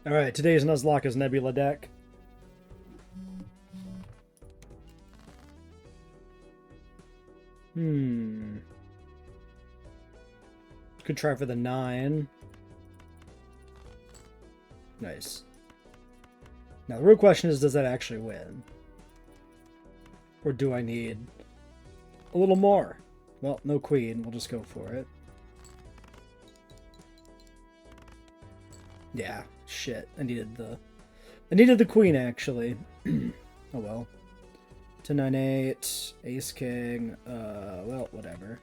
Alright, today's Nuzlocke is Nebula deck. Could try for the 9. Nice. Now the real question is, does that actually win? Or do I need a little more? Well, no queen. We'll just go for it. Yeah, shit. I needed the queen, actually. Oh well. 10-9-8, Ace King, well, whatever.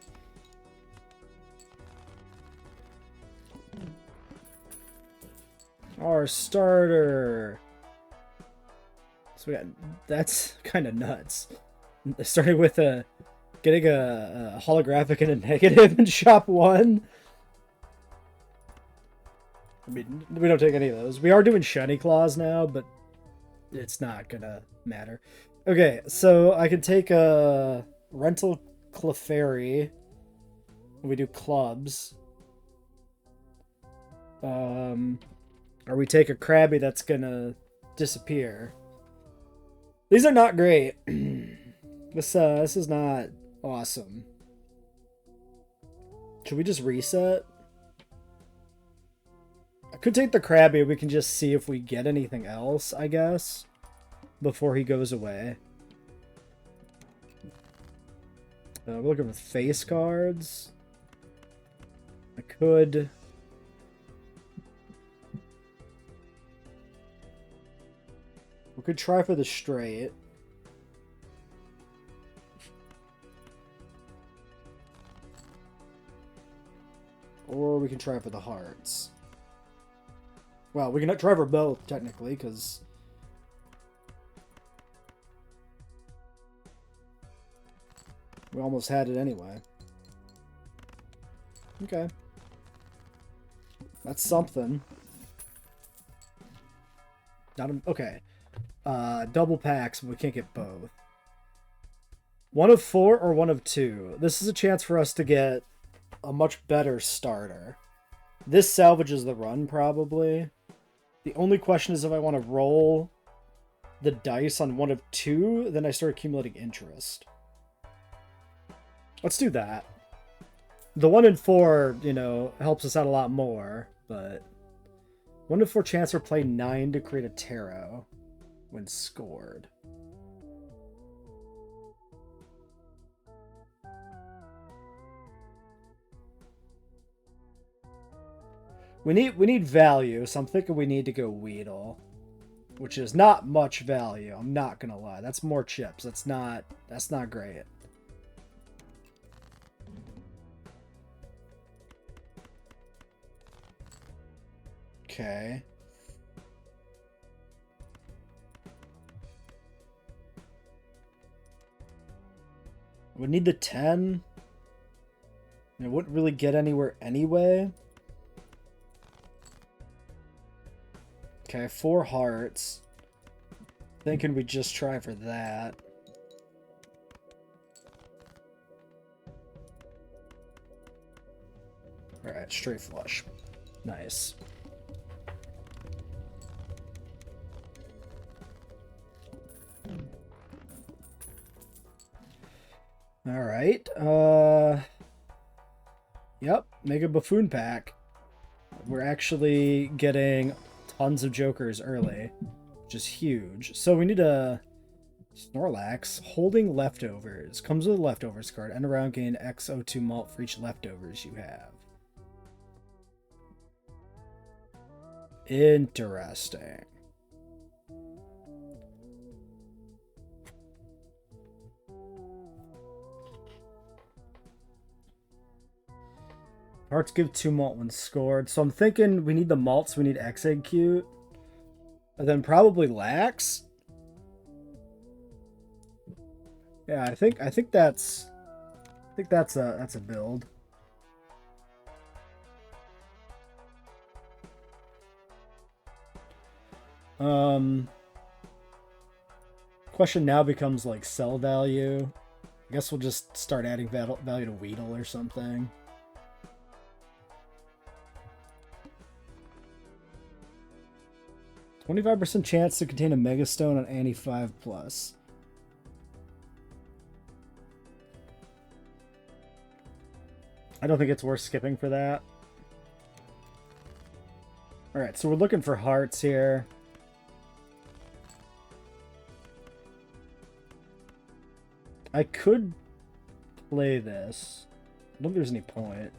Our starter. So we got, that's kind of nuts. Starting with getting a holographic and a negative in shop 1. I mean, we don't take any of those. We are doing shiny claws now, but it's not gonna matter. Okay, so I can take a rental Clefairy. We do clubs. Or we take a Krabby that's gonna disappear. These are not great. This is not awesome. Should we just reset? I could take the Krabby. We can just see if we get anything else, I guess, before he goes away. We're looking for face cards. I could... We could try for the straight. Or we can try for the hearts. Well, we can try for both, technically, because... we almost had it anyway. Okay. That's something. Not a, okay. Double packs, but we can't get both. 1 of 4 or 1 of 2. This is a chance for us to get a much better starter. This salvages the run, probably. The only question is if I want to roll the dice on 1 of 2, then I start accumulating interest. Let's do that. The 1 in 4, you know, helps us out a lot more, but 1 in 4 chance for play 9 to create a tarot when scored. We need value, so I'm thinking we need to go Weedle, which is not much value. I'm not gonna lie. That's more chips. That's not great. Okay. We need the 10. It wouldn't really get anywhere anyway. Okay, 4 hearts. Thinking we just try for that. Alright, straight flush. Nice. Alright, yep, Mega Buffoon pack. We're actually getting tons of jokers early, which is huge. So we need a Snorlax. Holding leftovers. Comes with a leftovers card. End around, gain XO2 malt for each leftovers you have. Interesting. Hearts give 2 malt when scored. So I'm thinking we need the malts, we need Execute. And then probably Lax. Yeah, I think that's a build. Question now becomes like sell value. I guess we'll just start adding value to Weedle or something. 25% chance to contain a Mega Stone on Annie 5+. I don't think it's worth skipping for that. Alright, so we're looking for hearts here. I could play this. I don't think there's any point.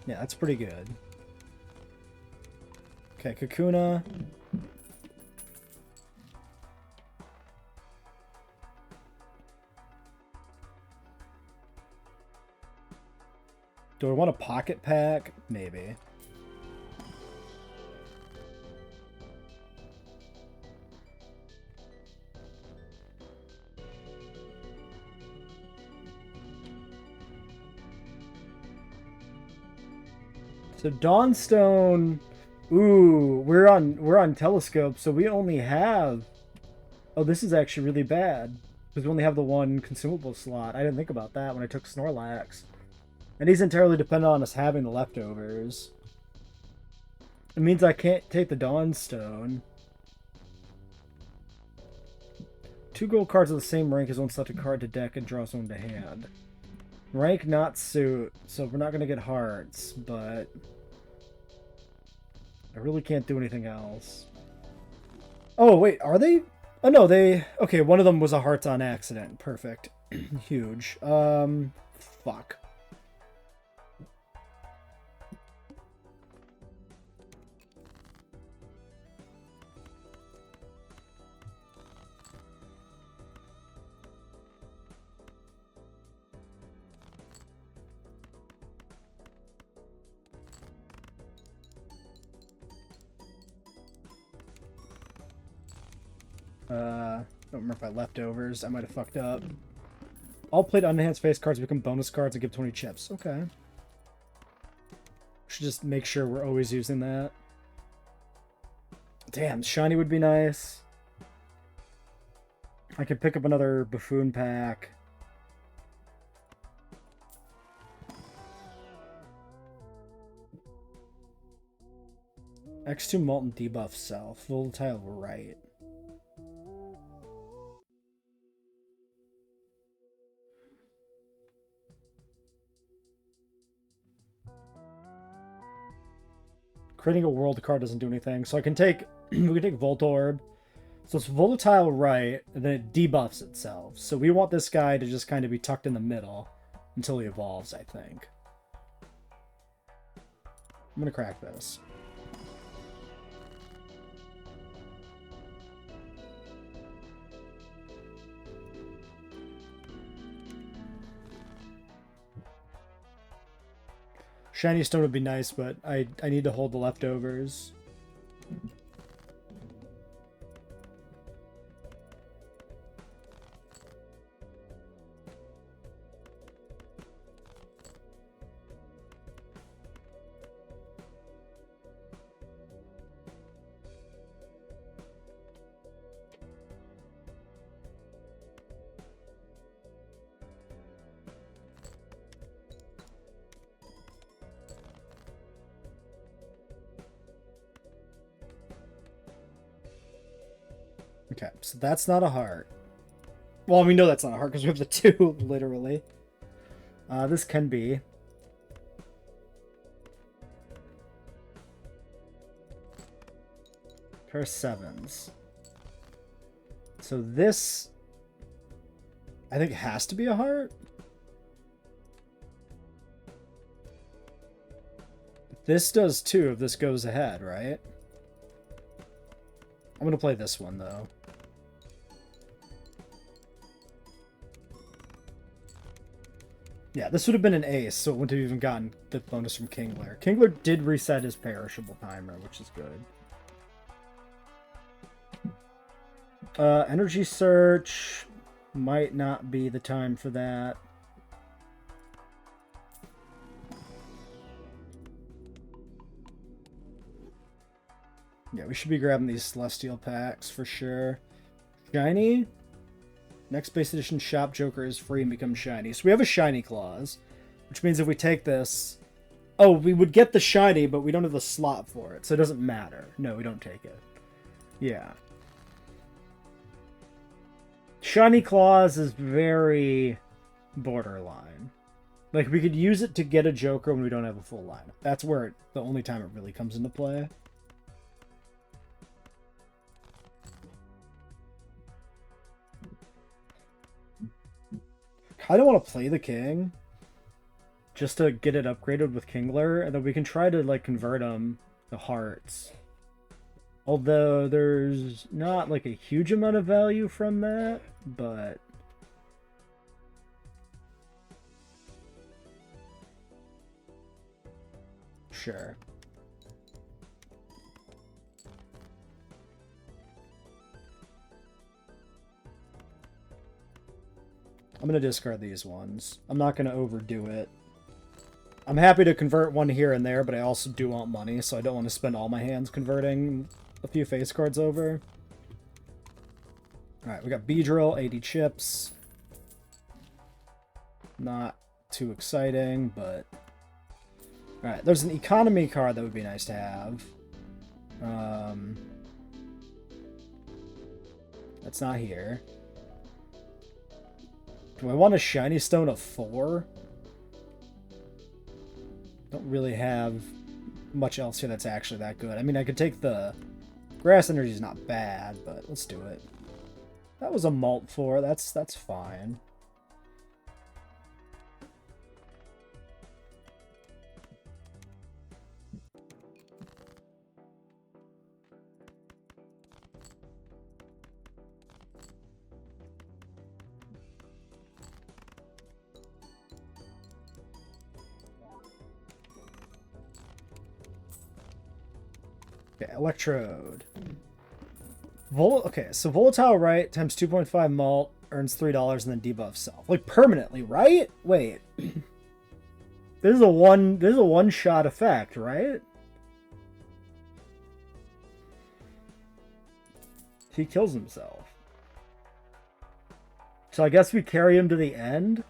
Yeah, that's pretty good. Okay, Kakuna. Do I want a pocket pack? Maybe. So Dawnstone, ooh, we're on Telescope, so we only have. Oh, this is actually really bad because we only have the one consumable slot. I didn't think about that when I took Snorlax, and he's entirely dependent on us having the leftovers. It means I can't take the Dawnstone. 2 gold cards of the same rank as one selected card to deck and draws one to hand. Rank not suit, so we're not going to get hearts, but I really can't do anything else. Oh, wait, are they? Oh, no, they... Okay, one of them was a hearts on accident. Perfect. Huge. Fuck. Don't remember if I leftovers. I might have fucked up. All played unenhanced face cards become bonus cards and give 20 chips. Okay. Should just make sure we're always using that. Damn, shiny would be nice. I could pick up another Buffoon pack. X2 Molten debuff self. Volatile right. Creating a world card doesn't do anything, so I can take we can take Voltorb. So it's volatile right, and then it debuffs itself. So we want this guy to just kind of be tucked in the middle until he evolves, I think. I'm gonna crack this. Shiny Stone would be nice, but I need to hold the leftovers. Okay, so that's not a heart. Well, we know that's not a heart because we have the 2, literally. This can be. Pair of 7s. So this, I think, has to be a heart. This does too if this goes ahead, right? I'm going to play this one, though. Yeah, this would have been an ace, so it wouldn't have even gotten the bonus from Kingler. Kingler did reset his perishable timer, which is good. Energy Search might not be the time for that. Yeah, we should be grabbing these Celestial packs for sure. Shiny? Next base edition shop Joker is free and becomes shiny. So we have a shiny clause, which means if we take this... Oh, we would get the shiny, but we don't have the slot for it, so it doesn't matter. No, we don't take it. Yeah. Shiny clause is very borderline. Like, we could use it to get a Joker when we don't have a full lineup. That's where the only time it really comes into play. I don't want to play the king just to get it upgraded with Kingler, and then we can try to like convert them to hearts. Although there's not like a huge amount of value from that, but sure. I'm going to discard these ones. I'm not going to overdo it. I'm happy to convert one here and there, but I also do want money, so I don't want to spend all my hands converting a few face cards over. Alright, we got Beedrill, 80 chips. Not too exciting, but... Alright, there's an economy card that would be nice to have. That's not here. Do I want a shiny stone of 4? Don't really have much else here that's actually that good. I mean, I could take the... Grass Energy is not bad, but let's do it. That was a Malt 4. That's fine. Okay, Electrode. Okay, so Volatile Right times 2.5 Malt earns $3 and then debuff Self. Like permanently, right? Wait. This is a one-shot effect, right? He kills himself. So I guess we carry him to the end.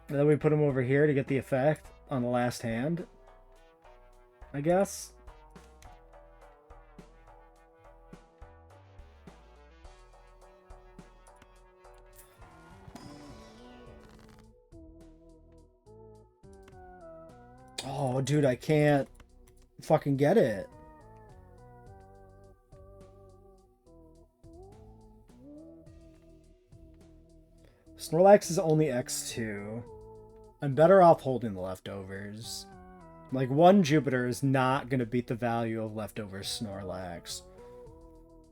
And then we put him over here to get the effect on the last hand, I guess. Oh, dude, I can't fucking get it. Snorlax is only X2. I'm better off holding the leftovers. Like, one Jupiter is not going to beat the value of leftover Snorlax.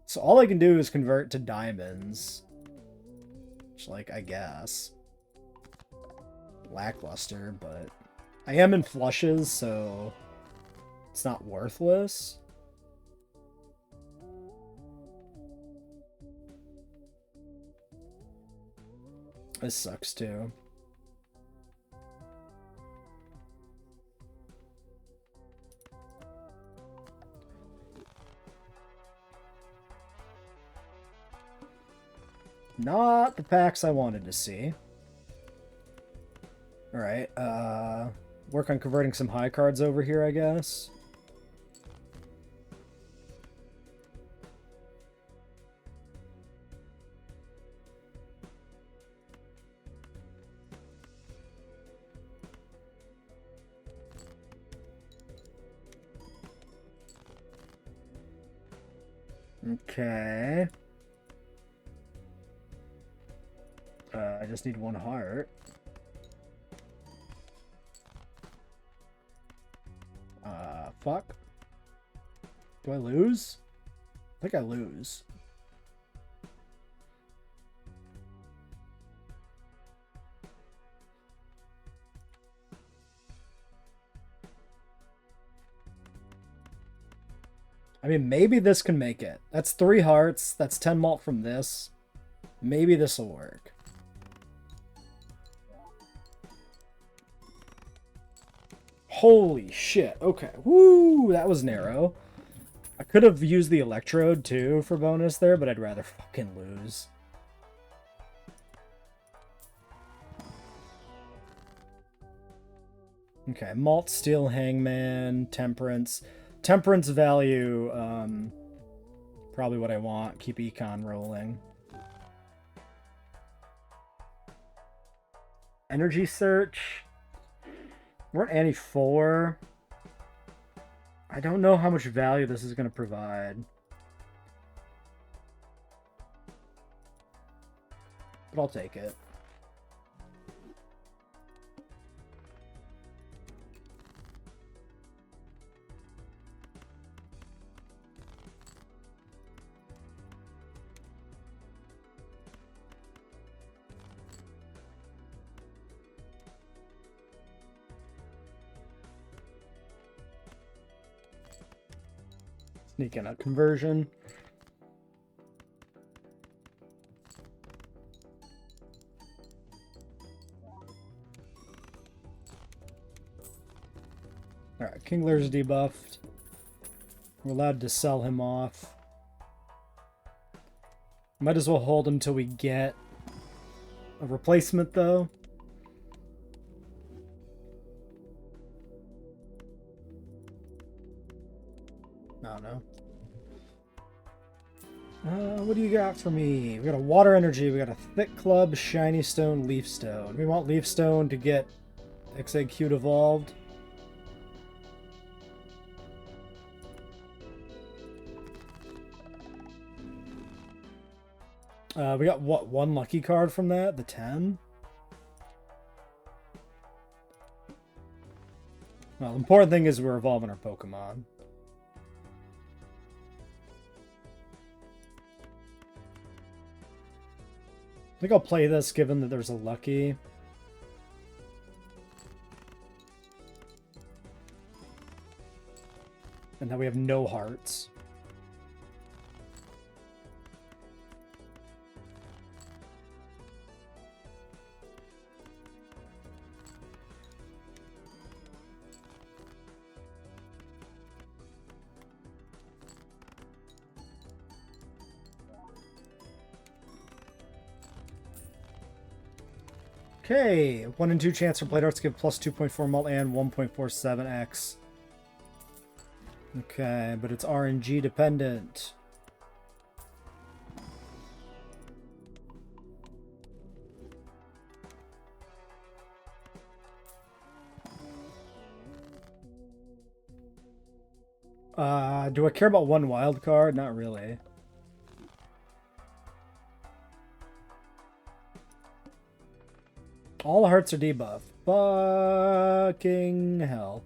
So all I can do is convert to diamonds. Which, like, I guess. Lackluster, but... I am in flushes, so... It's not worthless. This sucks, too. Not the packs I wanted to see. Alright, work on converting some high cards over here, I guess. Okay. I just need one heart. Fuck. Do I lose? I think I lose. I mean, maybe this can make it. That's 3 hearts. That's 10 malt from this. Maybe this will work. Holy shit. Okay. Woo! That was narrow. I could have used the Electrode, too, for bonus there, but I'd rather fucking lose. Okay, Malt, Steel, Hangman, Temperance. Temperance value, probably what I want. Keep Econ rolling. Energy Search. We're at Annie 4. I don't know how much value this is going to provide. But I'll take it. Sneak in a conversion. Alright, Kingler's debuffed. We're allowed to sell him off. Might as well hold him till we get a replacement, though. I don't know. What do you got for me? We got a Water Energy, we got a Thick Club, Shiny Stone, Leaf Stone. We want Leaf Stone to get Exegcute evolved. We got, what, one lucky card from that? The 10? Well, the important thing is we're evolving our Pokemon. I think I'll play this given that there's a lucky. And that we have no hearts. Okay, 1 in 2 chance for Blade Arts to give plus 2.4 mult and 1.47x. Okay, but it's RNG dependent. Do I care about one wild card? Not really. All hearts are debuffed. Fucking hell.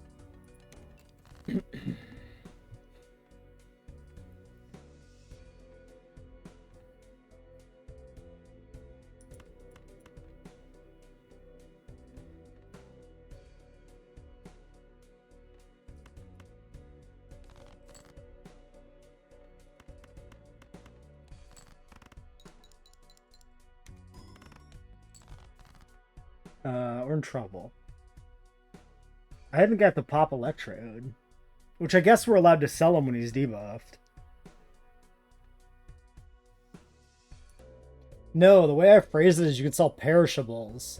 We're in trouble. I haven't got the Pop Electrode, which I guess we're allowed to sell him when he's debuffed. No, the way I phrase it is you can sell perishables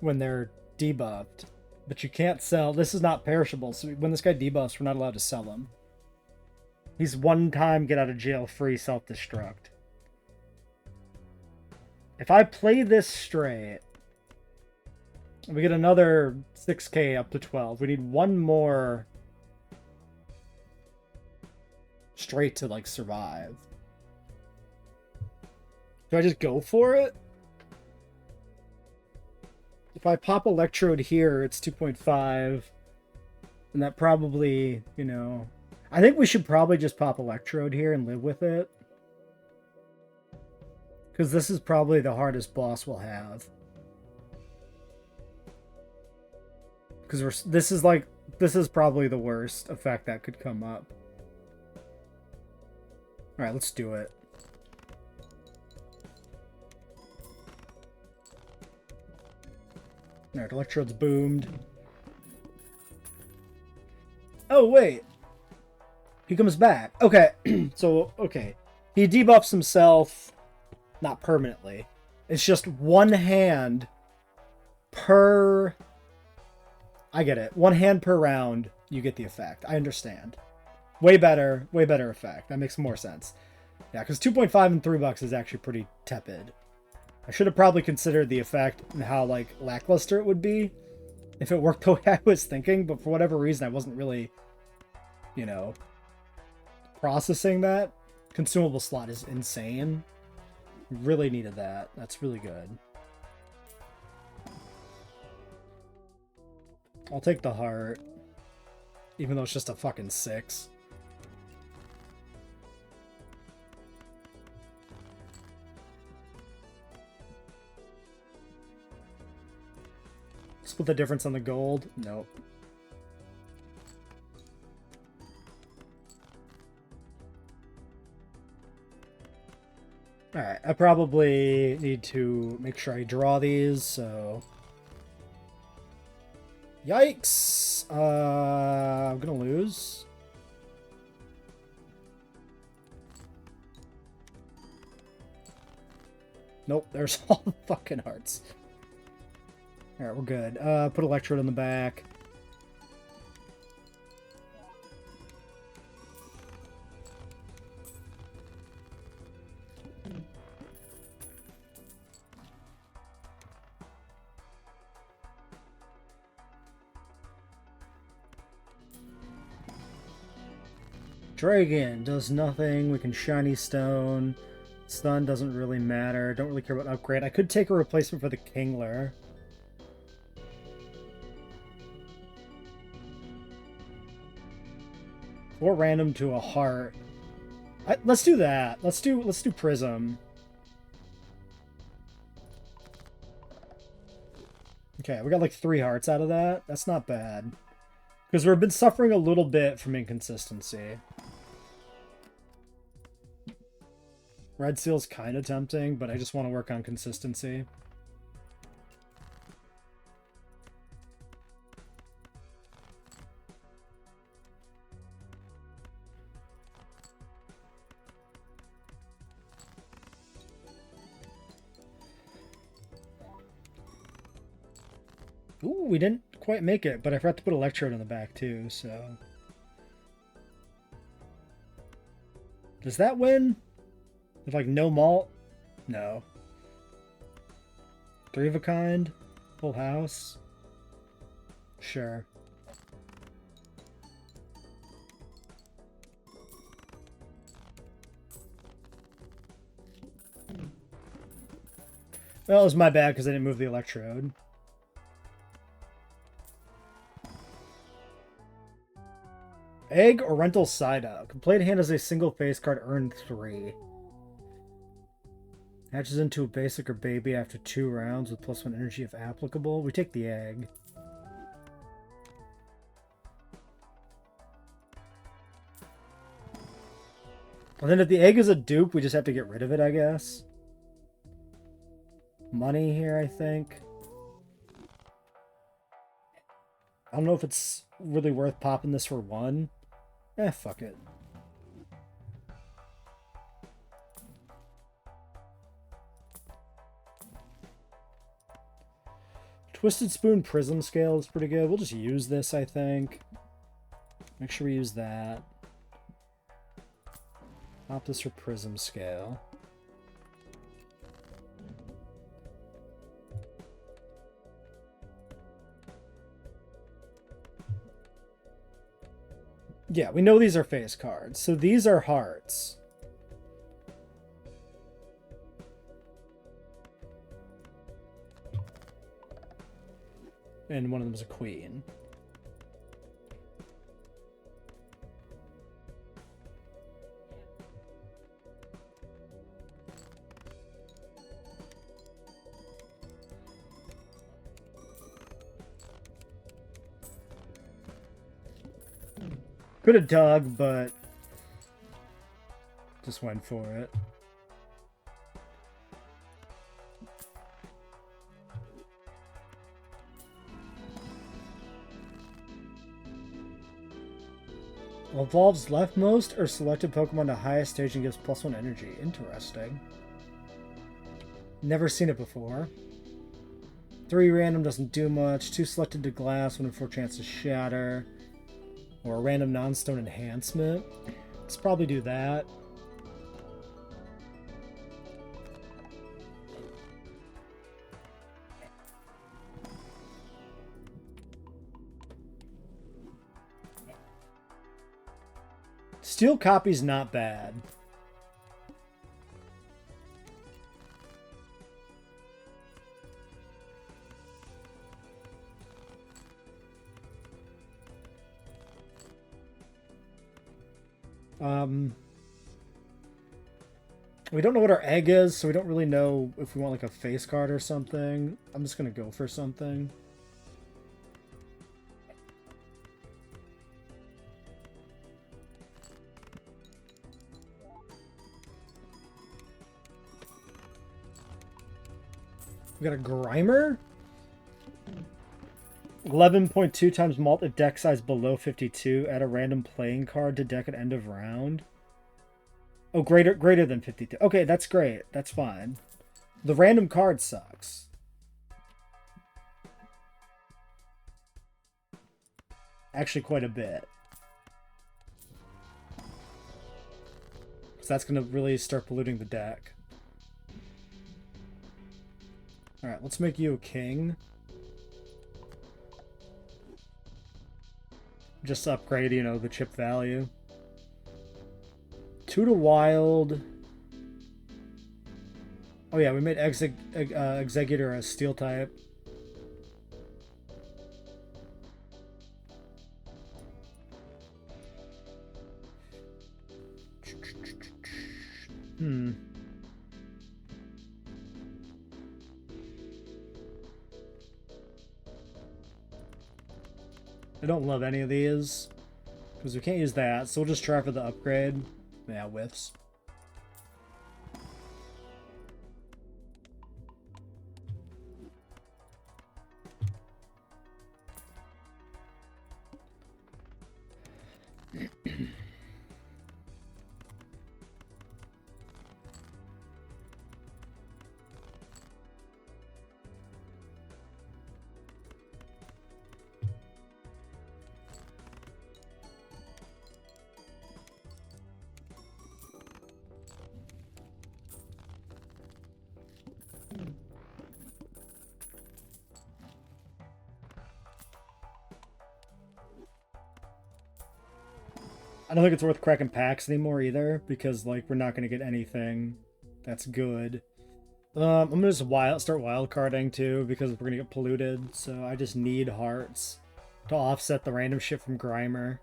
when they're debuffed, but you can't sell. This is not perishable, so when this guy debuffs, we're not allowed to sell him. He's one time get out of jail free self-destruct. If I play this straight, we get another 6k up to 12. We need one more straight to, like, survive. Do I just go for it? If I pop Electrode here, it's 2.5. And that probably, you know... I think we should probably just pop Electrode here and live with it. Because this is probably the hardest boss we'll have. Because this is probably the worst effect that could come up. Alright, let's do it. Alright, Electrode's boomed. Oh, wait. He comes back. Okay, so, okay. He debuffs himself, not permanently. It's just one hand per... I get it. One hand per round, you get the effect. I understand. Way better effect. That makes more sense. Yeah, because 2.5 and $3 is actually pretty tepid. I should have probably considered the effect and how, like, lackluster it would be if it worked the way I was thinking, but for whatever reason, I wasn't really, you know, processing that. Consumable slot is insane. Really needed that. That's really good. I'll take the heart, even though it's just a fucking 6. Split the difference on the gold? Nope. Alright, I probably need to make sure I draw these, so... Yikes! I'm gonna lose. Nope, there's all the fucking hearts. Alright, we're good. Put Electrode in the back. Dragon does nothing. We can Shiny Stone. Stun doesn't really matter. Don't really care about upgrade. I could take a replacement for the Kingler. Or random to a heart. Let's do that. Let's do Prism. Okay, we got like 3 hearts out of that. That's not bad. Because we've been suffering a little bit from inconsistency. Red Seal's kind of tempting, but I just want to work on consistency. Ooh, we didn't quite make it, but I forgot to put Electrode in the back too, so... Does that win? With, like, no malt? No. 3 of a kind? Full house? Sure. Well, it was my bad because I didn't move the Electrode. Egg or Rental Psyduck. Complete hand as a single face card, earn 3. Hatches into a basic or baby after 2 rounds with +1 energy if applicable. We take the egg. And then if the egg is a dupe, we just have to get rid of it, I guess. Money here, I think. I don't know if it's really worth popping this for 1. Eh, fuck it. Twisted Spoon Prism Scale is pretty good. We'll just use this, I think. Make sure we use that. Pop this for Prism Scale. Yeah, we know these are face cards, so these are hearts. And one of them is a queen. Could have dug, but just went for it. Evolves leftmost or selected Pokemon to highest stage and gives +1 energy. Interesting. Never seen it before. 3 random doesn't do much. 2 selected to glass, 1 in 4 chance to shatter. Or a random non-stone enhancement. Let's probably do that. Steel copy's not bad. We don't know what our egg is, so we don't really know if we want like a face card or something. I'm just gonna go for something. We got a Grimer. 11.2 times mult if deck size below 52. Add a random playing card to deck at end of round. Oh, greater than 52. Okay, that's great. That's fine. The random card sucks. Actually, quite a bit. So that's going to really start polluting the deck. Alright, let's make you a king. Just to upgrade, you know, the chip value. 2 to wild. Oh yeah, we made Executor a steel type. I don't love any of these because we can't use that, so we'll just try for the upgrade. Yeah, whiffs. I don't think it's worth cracking packs anymore either, because like we're not going to get anything that's good. I'm going to just start wildcarding too, because we're going to get polluted, so I just need hearts to offset the random shit from Grimer.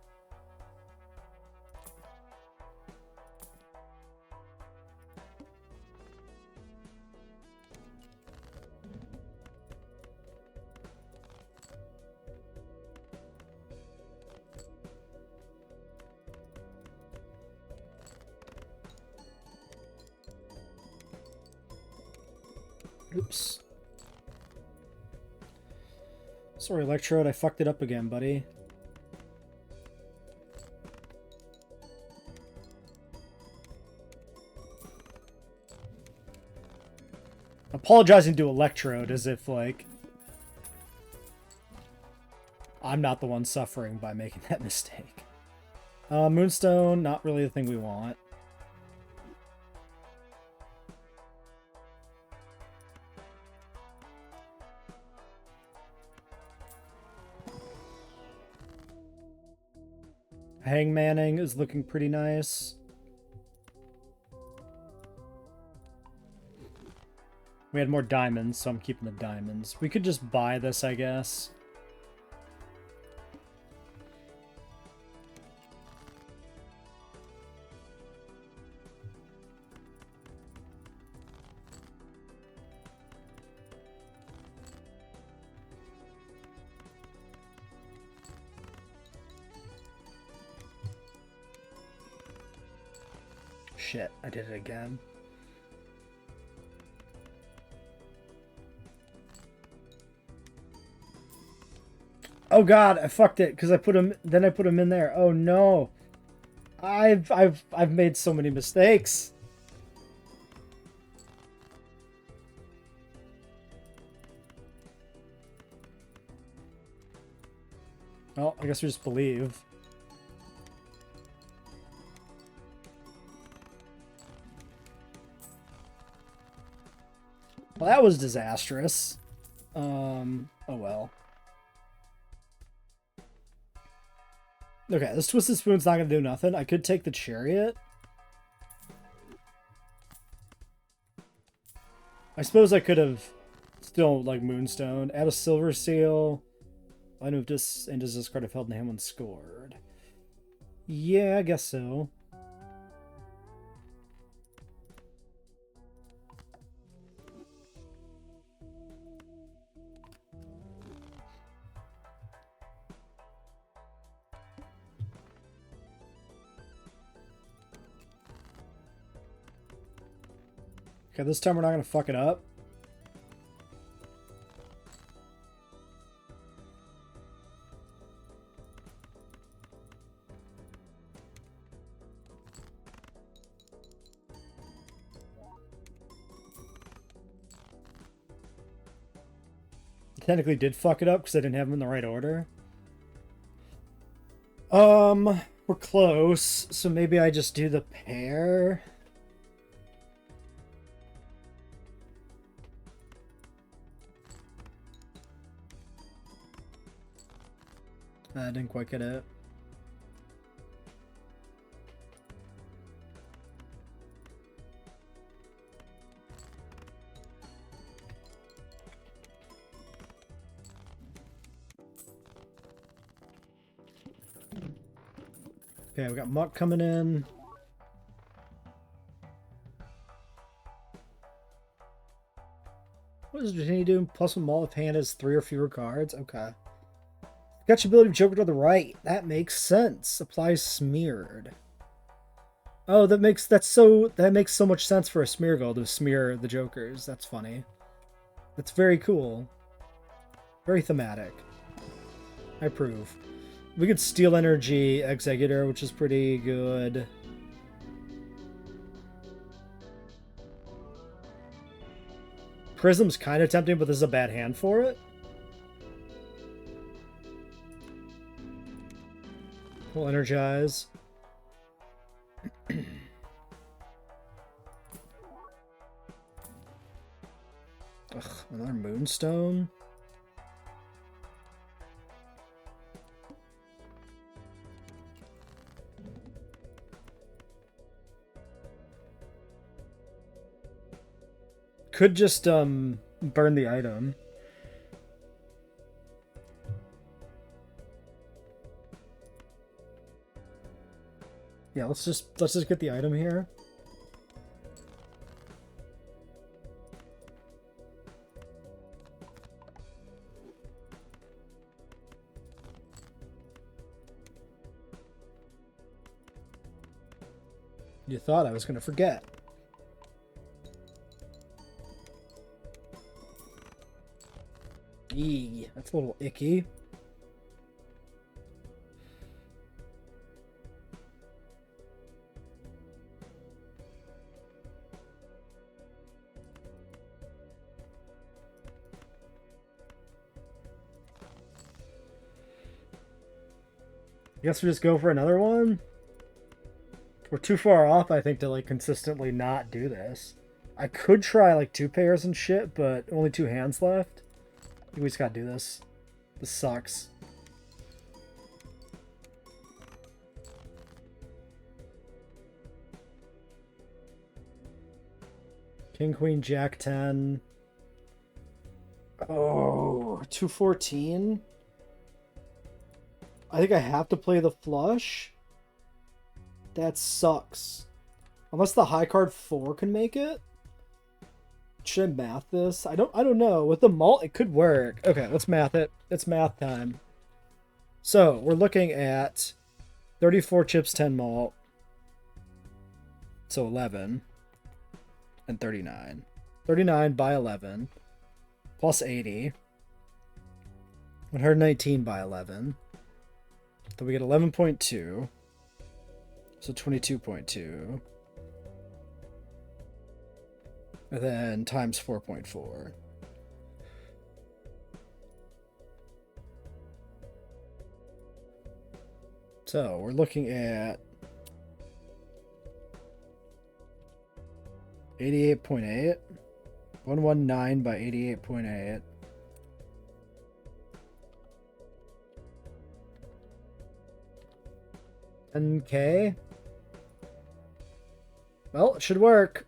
Oops. Sorry, Electrode, I fucked it up again, buddy. Apologizing to Electrode as if, like, I'm not the one suffering by making that mistake. Moonstone, not really the thing we want. Hangmanning is looking pretty nice. We had more diamonds, so I'm keeping the diamonds. We could just buy this, I guess. Shit, I did it again. Oh god, I fucked it because I put him in there. Oh no. I've made so many mistakes. Oh, I guess we just believe. Well, that was disastrous. Oh well. Okay, this Twisted Spoon's not gonna do nothing. I could take the Chariot. I suppose I could have still, like, Moonstone. Add a Silver Seal. I moved this and does discard if held in hand when scored. Yeah, I guess so. Okay, this time we're not gonna fuck it up. Technically did fuck it up because I didn't have them in the right order. We're close, so maybe I just do the pair. I didn't quite get it. Okay, we got Muck coming in. What does Virginia do? Plus one mall if hand has 3 or fewer cards. Okay. Got your ability of Joker to the right. That makes sense. Applies smeared. Oh, that makes so much sense for a smear goal to smear the Jokers. That's funny. That's very cool. Very thematic. I approve. We could Steel Energy Executor, which is pretty good. Prism's kind of tempting, but this is a bad hand for it. We'll energize. Ugh, another Moonstone. Could just burn the item. Yeah, let's just get the item here. You thought I was going to forget. Eee, that's a little icky. I guess we just go for another one? We're too far off, I think, to, like, consistently not do this. I could try, like, 2 pairs and shit, but only 2 hands left. I think we just gotta do this. This sucks. King, Queen, Jack, 10. Oh, 214? I think I have to play the flush. That sucks. Unless the high card 4 can make it. Should I math this? I don't know. With the malt, it could work. Okay, let's math it. It's math time. So, we're looking at 34 chips, 10 malt. So 11. And 39. 39 by 11. Plus 80. 119 by 11. So we get 11.2. So 22.2. And then times 4.4. So we're looking at 88.8. 119 by 88.8. $10K? Well, it should work.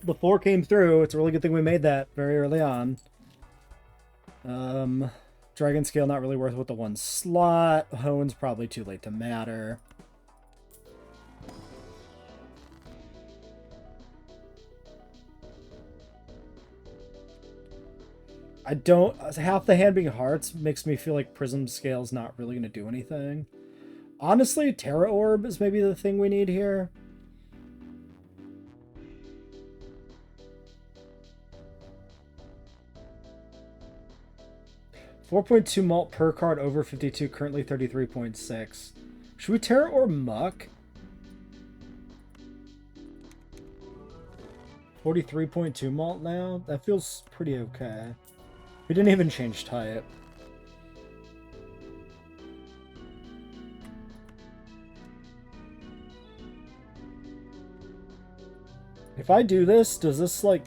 The 4 came through. It's a really good thing we made that very early on. Dragon Scale not really worth with the 1 slot. Hone's probably too late to matter. I don't... Half the hand being hearts makes me feel like Prism Scale's not really going to do anything. Honestly, Terra Orb is maybe the thing we need here. $4.2 mult per card over 52, currently 33.6. Should we Terra Orb Muck? 43.2 mult now? That feels pretty okay. We didn't even change type. If I do this, does this like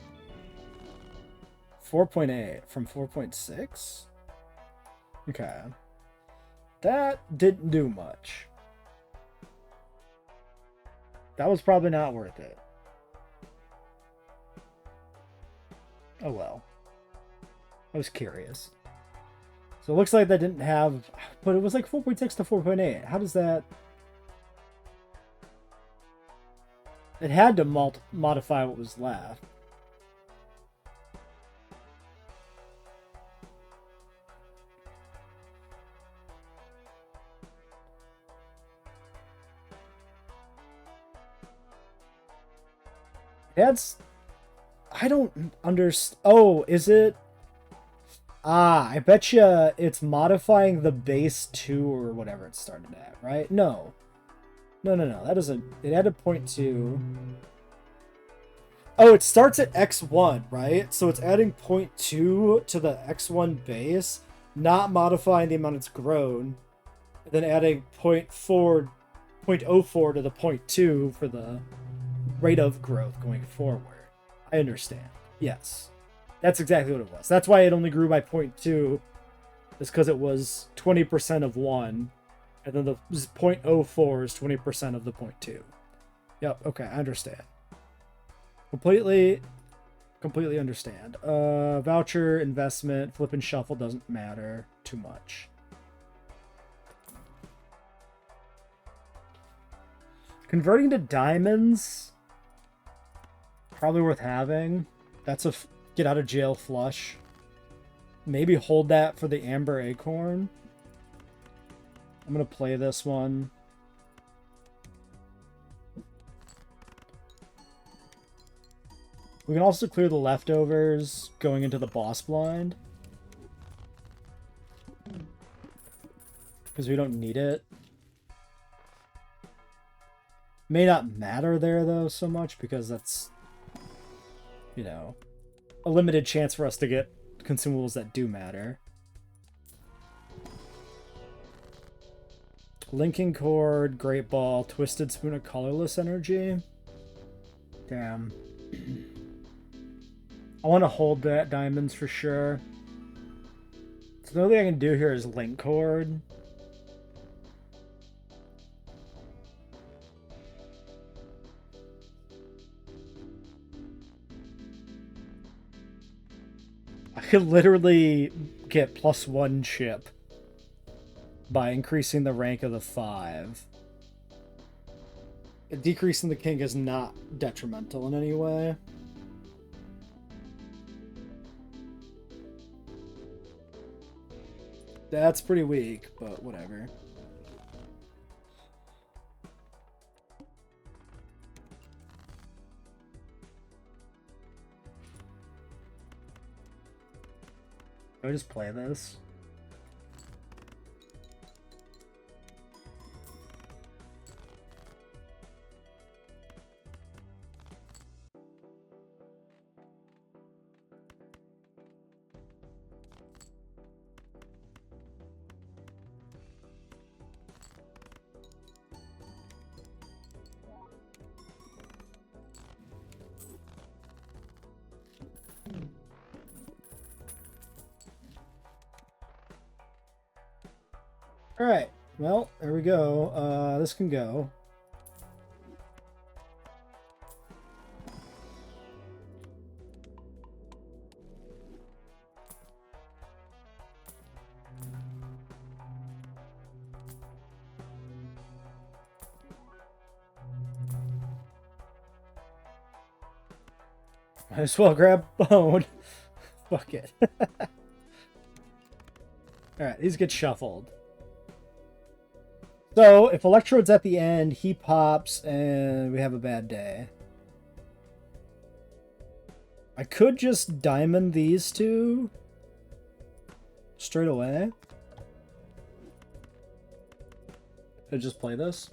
4.8 from 4.6? Okay. That didn't do much. That was probably not worth it. Oh well. I was curious. So it looks like that didn't have... But it was like 4.6 to 4.8. How does that... It had to modify what was left. That's... I don't understand... Oh, is it... Ah, I bet you it's modifying the base 2 or whatever it started at, right? No. No. That doesn't... It added 0.2. Oh, it starts at X1, right? So it's adding 0.2 to the X1 base, not modifying the amount it's grown, and then adding 0.04 to the 0.2 for the rate of growth going forward. I understand. Yes. That's exactly what it was. That's why it only grew by 0.2. Is because it was 20% of 1. And then the 0.04 is 20% of the 0.2. Yep, okay, I understand. Completely understand. Voucher, investment, flip and shuffle doesn't matter too much. Converting to diamonds... Probably worth having. That's a get out of jail flush. Maybe hold that for the Amber Acorn. I'm going to play this one. We can also clear the leftovers going into the boss blind. Because we don't need it. May not matter there, though, so much, because that's... You know, a limited chance for us to get consumables that do matter. Linking Cord, Great Ball, Twisted Spoon of Colorless Energy. Damn. I want to hold that diamonds for sure. So the only thing I can do here is Link Cord. I could literally get +1 chip by increasing the rank of the 5. Decreasing the king is not detrimental in any way. That's pretty weak, but whatever. I just play this? Alright, well, there we go. This can go. Might as well grab Bone. Fuck it. Alright, these get shuffled. So, if Electrode's at the end, he pops, and we have a bad day. I could just diamond these two straight away. Could just play this.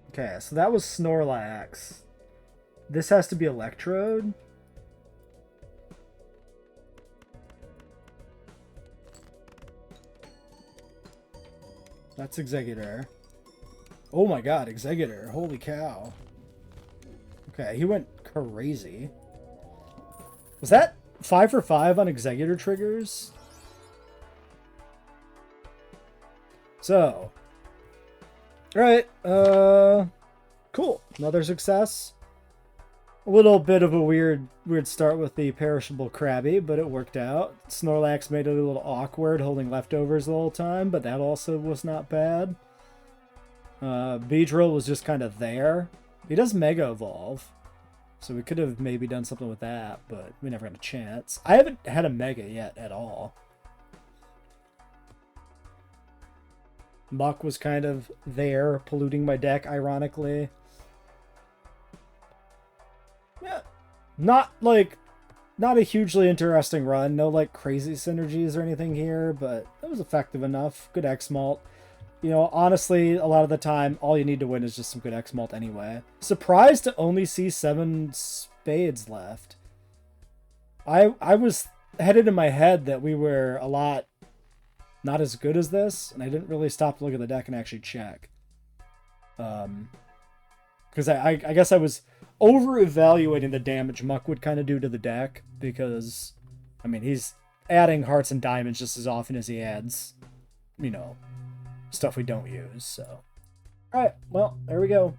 Okay, so that was Snorlax. This has to be Electrode. That's Exeggutor. Oh my god, Exeggutor. Holy cow. Okay, he went crazy. Was that 5 for 5 on Exeggutor triggers? So. Alright, cool. Another success. A little bit of a weird start with the perishable Krabby, but it worked out. Snorlax made it a little awkward holding leftovers the whole time, but that also was not bad. Beedrill was just kind of there. He does Mega Evolve, so we could have maybe done something with that, but we never got a chance. I haven't had a Mega yet at all. Muck was kind of there, polluting my deck, ironically. Yeah, not a hugely interesting run. No, like, crazy synergies or anything here, but it was effective enough. Good X-Malt. You know, honestly, a lot of the time, all you need to win is just some good X-Malt anyway. Surprised to only see 7 spades left. I was headed in my head that we were a lot not as good as this, and I didn't really stop to look at the deck and actually check. Because I guess I was over-evaluating the damage Muck would kind of do to the deck, because, I mean, he's adding hearts and diamonds just as often as he adds, you know, stuff we don't use, so. Alright, well, there we go.